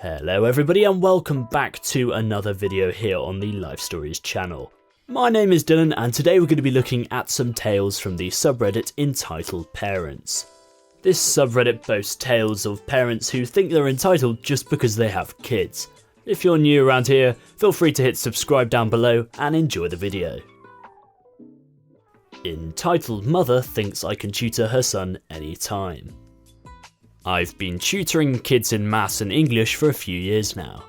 Hello everybody and welcome back to another video here on the Life Stories channel. My name is Dylan and today we're going to be looking at some tales from the subreddit Entitled Parents. This subreddit boasts tales of parents who think they're entitled just because they have kids. If you're new around here, feel free to hit subscribe down below and enjoy the video. Entitled mother thinks I can tutor her son anytime. I've been tutoring kids in maths and English for a few years now.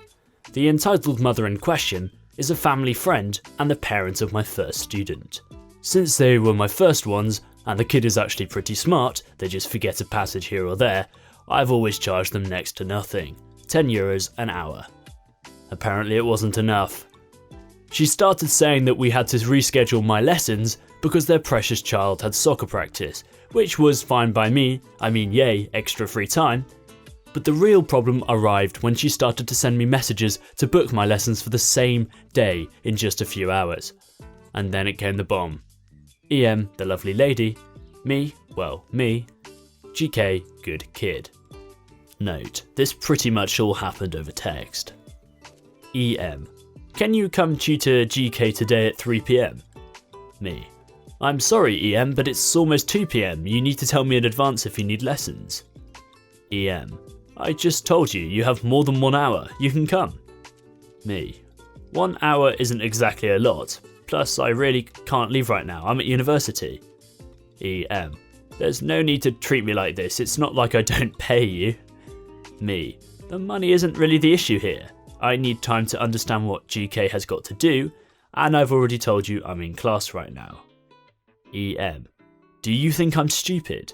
The entitled mother in question is a family friend and the parent of my first student. Since they were my first ones, and the kid is actually pretty smart, they just forget a passage here or there, I've always charged them next to nothing, €10 an hour. Apparently it wasn't enough. She started saying that we had to reschedule my lessons because their precious child had soccer practice, which was fine by me, I mean yay, extra free time. But the real problem arrived when she started to send me messages to book my lessons for the same day in just a few hours. And then it came the bomb. EM, the lovely lady, me, GK, good kid. Note, this pretty much all happened over text. EM, can you come tutor GK today at 3 PM? Me, I'm sorry EM, but it's almost 2 PM, you need to tell me in advance if you need lessons. EM, I just told you, you have more than 1 hour, you can come. Me, 1 hour isn't exactly a lot, plus I really can't leave right now, I'm at university. EM, there's no need to treat me like this, it's not like I don't pay you. Me, the money isn't really the issue here. I need time to understand what GK has got to do, and I've already told you I'm in class right now. EM, do you think I'm stupid?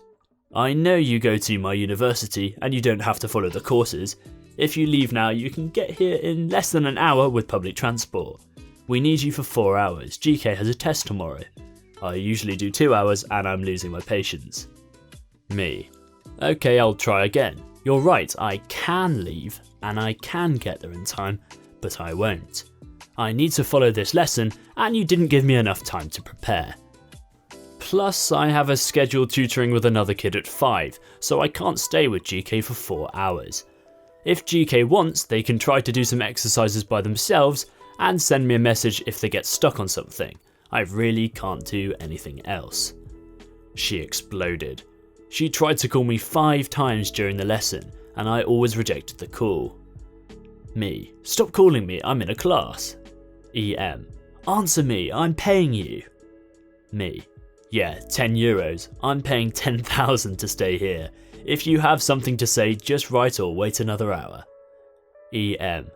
I know you go to my university and you don't have to follow the courses. If you leave now, you can get here in less than an hour with public transport. We need you for 4 hours. GK has a test tomorrow. I usually do 2 hours and I'm losing my patience. Me, okay, I'll try again. You're right, I can leave and I can get there in time, but I won't. I need to follow this lesson and you didn't give me enough time to prepare. Plus, I have a scheduled tutoring with another kid at 5, so I can't stay with GK for 4 hours. If GK wants, they can try to do some exercises by themselves and send me a message if they get stuck on something. I really can't do anything else. She exploded. She tried to call me 5 times during the lesson, and I always rejected the call. Me, stop calling me, I'm in a class. EM, answer me, I'm paying you. Me, yeah, €10, I'm paying 10,000 to stay here. If you have something to say, just write or wait another hour. EM,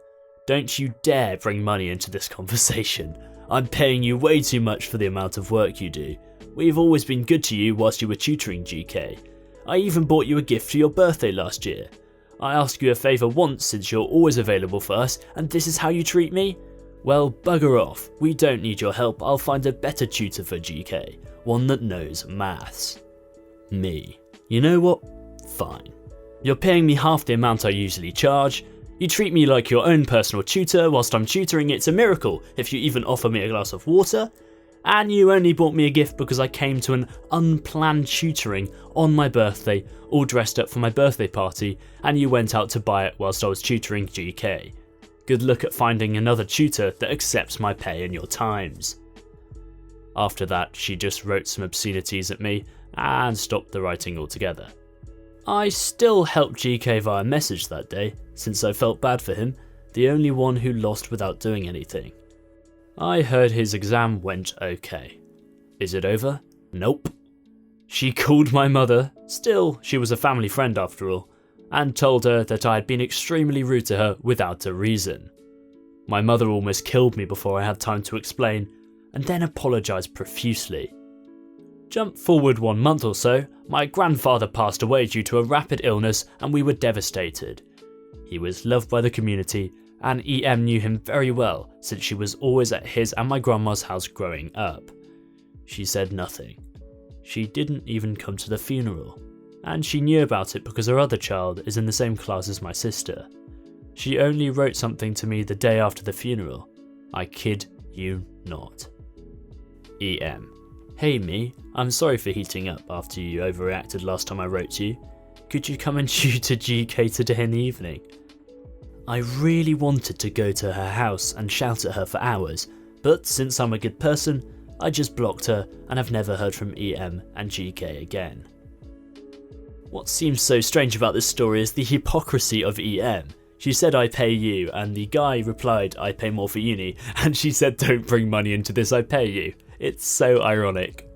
don't you dare bring money into this conversation. I'm paying you way too much for the amount of work you do. We've always been good to you whilst you were tutoring GK. I even bought you a gift for your birthday last year. I asked you a favour once since you're always available for us, and this is how you treat me? Well, bugger off. We don't need your help. I'll find a better tutor for GK. One that knows maths. Me, you know what? Fine. You're paying me half the amount I usually charge. You treat me like your own personal tutor whilst I'm tutoring. It's a miracle if you even offer me a glass of water. And you only bought me a gift because I came to an unplanned tutoring on my birthday, all dressed up for my birthday party, and you went out to buy it whilst I was tutoring GK. Good luck at finding another tutor that accepts my pay and your times. After that, she just wrote some obscenities at me and stopped the writing altogether. I still helped GK via message that day, since I felt bad for him, the only one who lost without doing anything. I heard his exam went okay. Is it over? Nope. She called my mother, still she was a family friend after all, and told her that I had been extremely rude to her without a reason. My mother almost killed me before I had time to explain, and then apologised profusely. Jump forward 1 month or so, my grandfather passed away due to a rapid illness and we were devastated. He was loved by the community and EM knew him very well since she was always at his and my grandma's house growing up. She said nothing. She didn't even come to the funeral, and she knew about it because her other child is in the same class as my sister. She only wrote something to me the day after the funeral. I kid you not. EM, hey me, I'm sorry for heating up after you overreacted last time I wrote to you. Could you come and tutor GK today in the evening? I really wanted to go to her house and shout at her for hours, but since I'm a good person, I just blocked her and have never heard from EM and GK again. What seems so strange about this story is the hypocrisy of EM. She said I pay you, and the guy replied I pay more for uni, and she said don't bring money into this, I pay you. It's so ironic.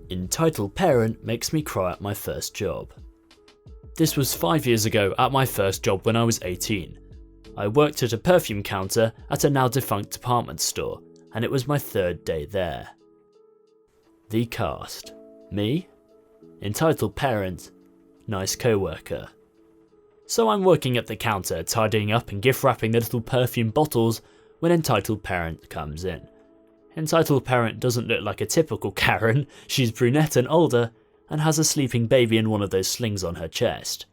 Entitled parent makes me cry at my first job. This was 5 years ago at my first job when I was 18. I worked at a perfume counter at a now defunct department store, and it was my third day there. The cast: me, entitled parent, nice co-worker. So I'm working at the counter tidying up and gift wrapping the little perfume bottles when entitled parent comes in. Entitled parent doesn't look like a typical Karen, she's brunette and older, and has a sleeping baby in one of those slings on her chest.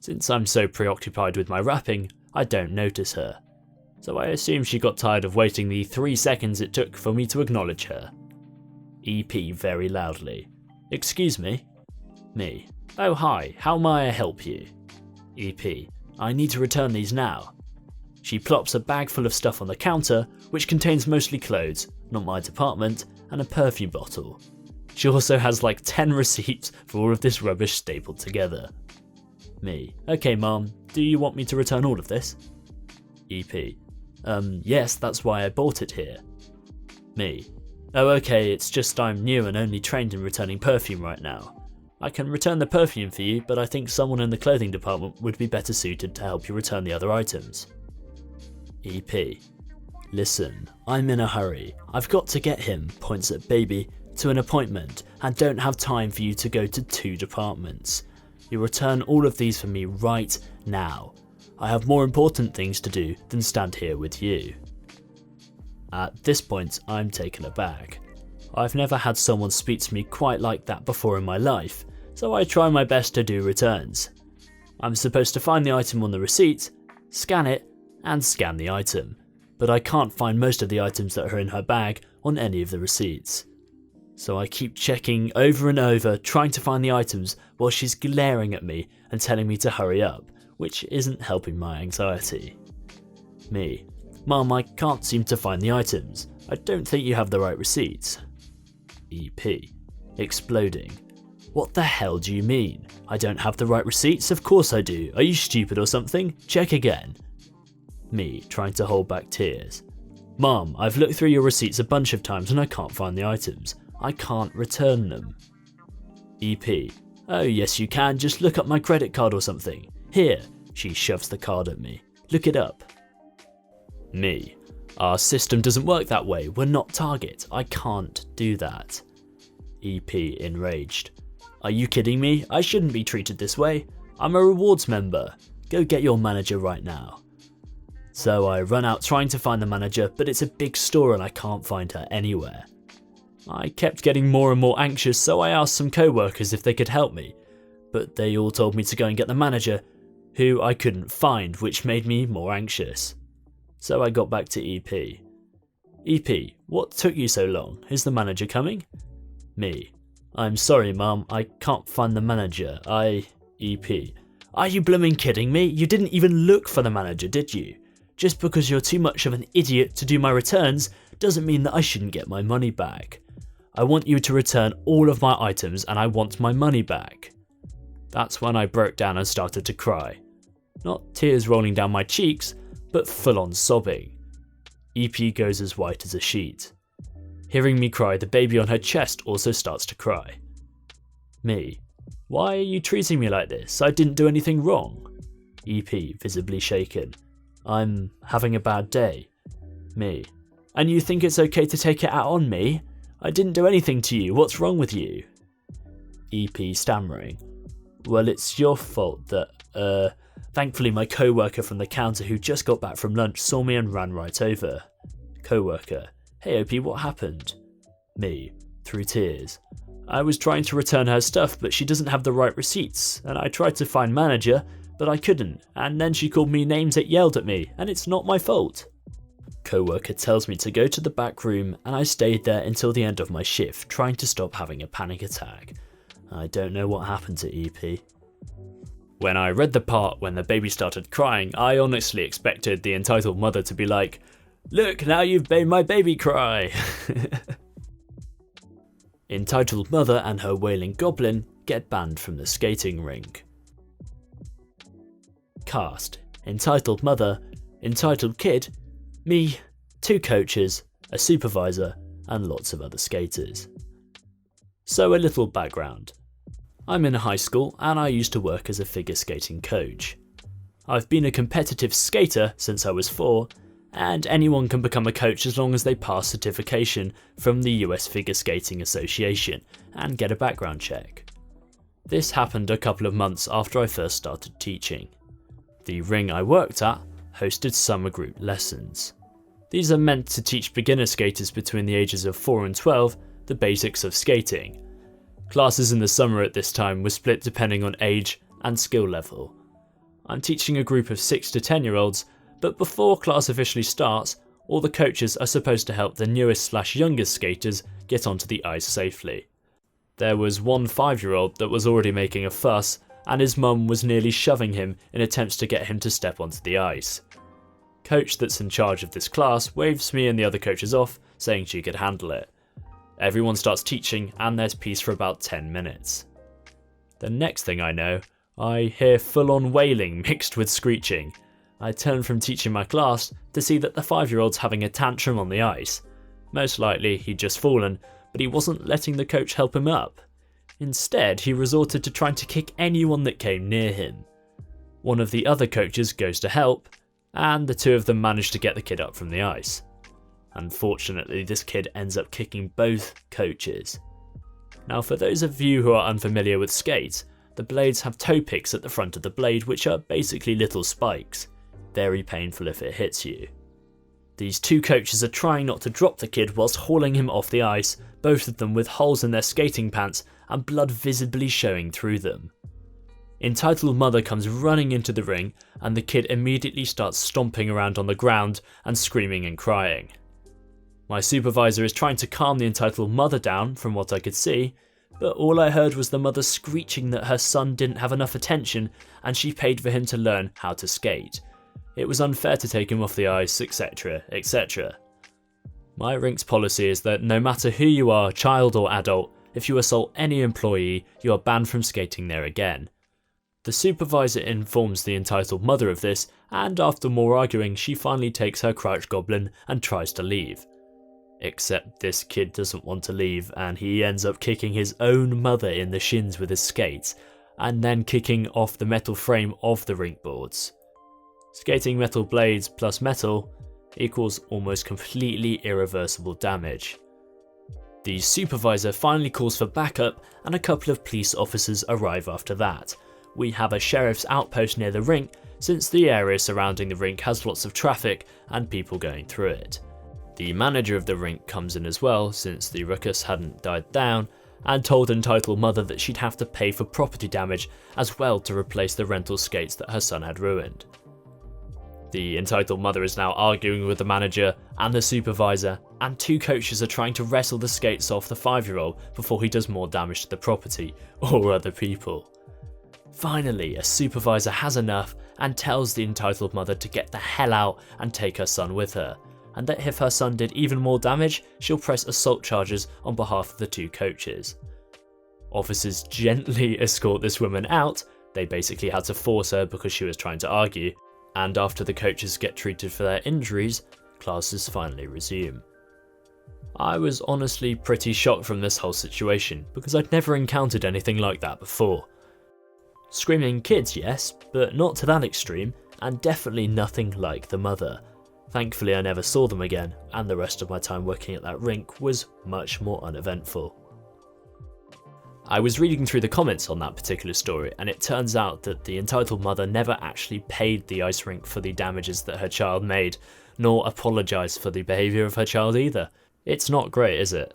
Since I'm so preoccupied with my wrapping, I don't notice her. So I assume she got tired of waiting the 3 seconds it took for me to acknowledge her. EP very loudly: "Excuse me?" Me: "Oh hi, how may I help you?" EP: "I need to return these now." She plops a bag full of stuff on the counter, which contains mostly clothes, not my department, and a perfume bottle. She also has like 10 receipts for all of this rubbish stapled together. Me: "Okay mom, do you want me to return all of this?" EP: Yes, that's why I bought it here." Me: "Oh okay, it's just I'm new and only trained in returning perfume right now. I can return the perfume for you, but I think someone in the clothing department would be better suited to help you return the other items." EP: "Listen, I'm in a hurry. I've got to get him," points at baby, "to an appointment and don't have time for you to go to 2 departments. You return all of these for me right now. I have more important things to do than stand here with you." At this point, I'm taken aback. I've never had someone speak to me quite like that before in my life, so I try my best to do returns. I'm supposed to find the item on the receipt, scan it, and scan the item, but I can't find most of the items that are in her bag on any of the receipts. So I keep checking over and over, trying to find the items while she's glaring at me and telling me to hurry up, which isn't helping my anxiety. Me: "Mum, I can't seem to find the items. I don't think you have the right receipts." EP: exploding: "What the hell do you mean? I don't have the right receipts? Of course I do. Are you stupid or something? Check again." Me trying to hold back tears: "Mom, I've looked through your receipts a bunch of times and I can't find the items. I can't return them." EP: "Oh yes you can, just look up my credit card or something. Here." She shoves the card at me. "Look it up." Me: "Our system doesn't work that way, we're not Target, I can't do that." EP enraged: "Are you kidding me? I shouldn't be treated this way. I'm a rewards member. Go get your manager right now." So I run out trying to find the manager, but it's a big store and I can't find her anywhere. I kept getting more and more anxious, so I asked some co-workers if they could help me, but they all told me to go and get the manager, who I couldn't find, which made me more anxious. So I got back to EP. EP: "What took you so long? Is the manager coming?" Me: "I'm sorry mum, I can't find the manager, EP: "Are you blooming kidding me? You didn't even look for the manager, did you? Just because you're too much of an idiot to do my returns doesn't mean that I shouldn't get my money back. I want you to return all of my items and I want my money back." That's when I broke down and started to cry. Not tears rolling down my cheeks, but full on sobbing. EP goes as white as a sheet. Hearing me cry, the baby on her chest also starts to cry. Me: "Why are you treating me like this? I didn't do anything wrong." EP visibly shaken: "I'm having a bad day." Me: "And you think it's okay to take it out on me? I didn't do anything to you, what's wrong with you?" EP stammering: "Well, it's your fault that, Thankfully my co-worker from the counter who just got back from lunch saw me and ran right over." Co-worker: "Hey OP, what happened?" Me through tears: "I was trying to return her stuff, but she doesn't have the right receipts, and I tried to find manager, but I couldn't, and then she called me names and yelled at me, and it's not my fault." Co-worker tells me to go to the back room, and I stayed there until the end of my shift, trying to stop having a panic attack. I don't know what happened to EP. When I read the part when the baby started crying, I honestly expected the entitled mother to be like, "Look, now you've made my baby cry." Entitled mother and her wailing goblin get banned from the skating rink. Cast: entitled mother, entitled kid, me, 2 coaches, a supervisor, and lots of other skaters. So a little background. I'm in high school and I used to work as a figure skating coach. I've been a competitive skater since I was 4, and anyone can become a coach as long as they pass certification from the US Figure Skating Association and get a background check. This happened a couple of months after I first started teaching. The ring I worked at hosted summer group lessons. These are meant to teach beginner skaters between the ages of 4 and 12 the basics of skating. Classes in the summer at this time were split depending on age and skill level. I'm teaching a group of 6 to 10-year-olds, but before class officially starts, all the coaches are supposed to help the newest/youngest skaters get onto the ice safely. There was one 5-year-old that was already making a fuss, and his mum was nearly shoving him in attempts to get him to step onto the ice. Coach that's in charge of this class waves me and the other coaches off, saying she could handle it. Everyone starts teaching and there's peace for about 10 minutes. The next thing I know, I hear full-on wailing mixed with screeching. I turn from teaching my class to see that the 5-year-old's having a tantrum on the ice. Most likely he'd just fallen, but he wasn't letting the coach help him up. Instead, he resorted to trying to kick anyone that came near him. One of the other coaches goes to help, and the 2 of them manage to get the kid up from the ice. Unfortunately, this kid ends up kicking both coaches. Now, for those of you who are unfamiliar with skates, the blades have toe picks at the front of the blade, which are basically little spikes. Very painful if it hits you. These 2 coaches are trying not to drop the kid whilst hauling him off the ice, both of them with holes in their skating pants and blood visibly showing through them. Entitled mother comes running into the ring and the kid immediately starts stomping around on the ground and screaming and crying. My supervisor is trying to calm the entitled mother down from what I could see, but all I heard was the mother screeching that her son didn't have enough attention and she paid for him to learn how to skate. It was unfair to take him off the ice, etc, etc. My rink's policy is that no matter who you are, child or adult, if you assault any employee, you are banned from skating there again. The supervisor informs the entitled mother of this, and after more arguing, she finally takes her crouch goblin and tries to leave. Except this kid doesn't want to leave, and he ends up kicking his own mother in the shins with his skates, and then kicking off the metal frame of the rink boards. Skating metal blades plus metal equals almost completely irreversible damage. The supervisor finally calls for backup, and a couple of police officers arrive after that. We have a sheriff's outpost near the rink, since the area surrounding the rink has lots of traffic and people going through it. The manager of the rink comes in as well, since the ruckus hadn't died down, and told entitled mother that she'd have to pay for property damage as well to replace the rental skates that her son had ruined. The entitled mother is now arguing with the manager and the supervisor, and 2 coaches are trying to wrestle the skates off the 5-year-old before he does more damage to the property or other people. Finally, a supervisor has enough and tells the entitled mother to get the hell out and take her son with her, and that if her son did even more damage, she'll press assault charges on behalf of the 2 coaches. Officers gently escort this woman out. They basically had to force her because she was trying to argue, and after the coaches get treated for their injuries, classes finally resume. I was honestly pretty shocked from this whole situation because I'd never encountered anything like that before. Screaming kids, yes, but not to that extreme, and definitely nothing like the mother. Thankfully I never saw them again, and the rest of my time working at that rink was much more uneventful. I was reading through the comments on that particular story, and it turns out that the entitled mother never actually paid the ice rink for the damages that her child made, nor apologised for the behaviour of her child either. It's not great, is it?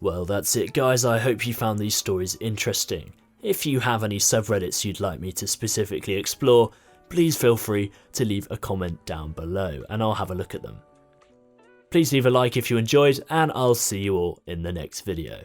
Well, that's it guys, I hope you found these stories interesting. If you have any subreddits you'd like me to specifically explore, please feel free to leave a comment down below and I'll have a look at them. Please leave a like if you enjoyed, and I'll see you all in the next video.